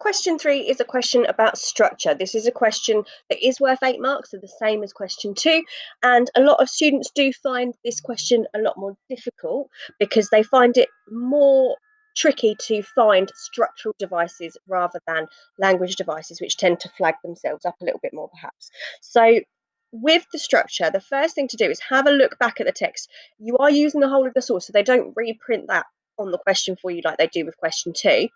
question 3 is a question about structure. This is a question that is worth 8 marks, so the same as question 2. And a lot of students do find this question a lot more difficult because they find it more tricky to find structural devices rather than language devices, which tend to flag themselves up a little bit more perhaps. So with the structure, the first thing to do is have a look back at the text. You are using the whole of the source, so they don't reprint that on the question for you like they do with question 2.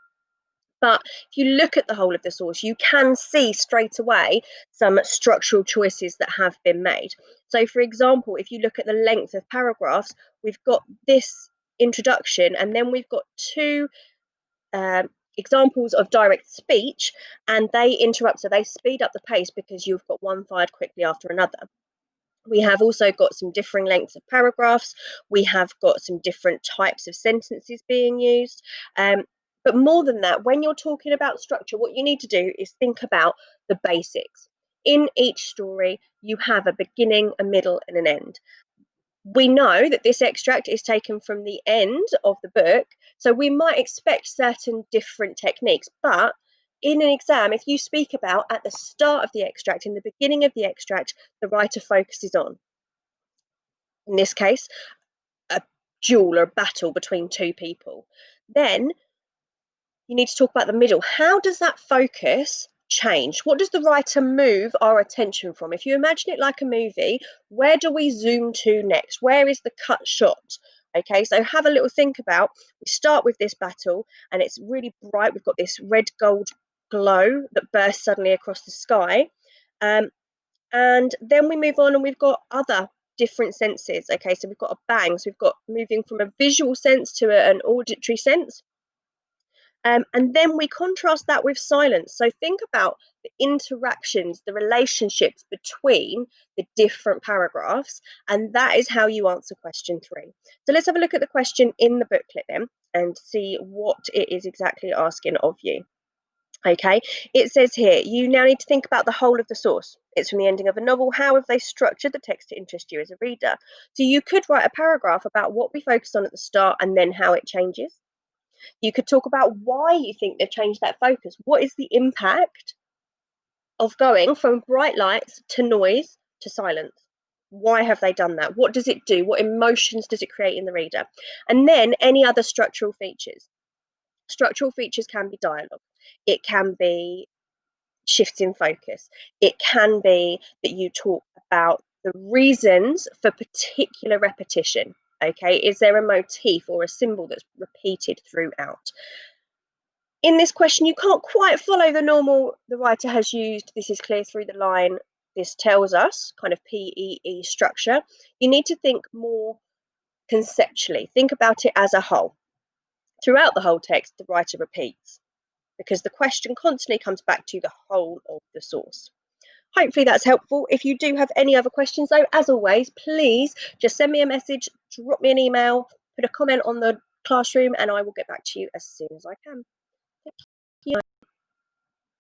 But if you look at the whole of the source, you can see straight away some structural choices that have been made. So, for example, if you look at the length of paragraphs, we've got this introduction, and then we've got two examples of direct speech, and they interrupt. So they speed up the pace because you've got one fired quickly after another. We have also got some differing lengths of paragraphs. We have got some different types of sentences being used. But more than that, when you're talking about structure, what you need to do is think about the basics. In each story, you have a beginning, a middle, and an end. We know that this extract is taken from the end of the book, so we might expect certain different techniques, but in an exam, if you speak about at the start of the extract, in the beginning of the extract, the writer focuses on, in this case, a duel or a battle between two people. Then you need to talk about the middle. How does that focus change? What does the writer move our attention from? If you imagine it like a movie, where do we zoom to next? Where is the cut shot? Okay, so have a little think about, we start with this battle and it's really bright. We've got this red gold glow that bursts suddenly across the sky. And then we move on and we've got other different senses. Okay, so we've got a bang. So we've got moving from a visual sense to an auditory sense. And then we contrast that with silence. So think about the interactions, the relationships between the different paragraphs, and that is how you answer question 3. So let's have a look at the question in the booklet then and see what it is exactly asking of you. Okay, it says here, you now need to think about the whole of the source. It's from the ending of a novel. How have they structured the text to interest you as a reader? So you could write a paragraph about what we focus on at the start and then how it changes. You could talk about why you think they've changed that focus. What is the impact of going from bright lights to noise to silence? Why have they done that? What does it do? What emotions does it create in the reader? And then any other structural features. Structural features can be dialogue. It can be shifts in focus. It can be that you talk about the reasons for particular repetition. Okay, is there a motif or a symbol that's repeated throughout? In this question, you can't quite follow the normal, the writer has used, this is clear through the line, this tells us, kind of PEE structure. You need to think more conceptually, think about it as a whole. Throughout the whole text, the writer repeats because the question constantly comes back to the whole of the source. Hopefully that's helpful. If you do have any other questions though, as always, please just send me a message, drop me an email, put a comment on the classroom, and I will get back to you as soon as I can. Thank you.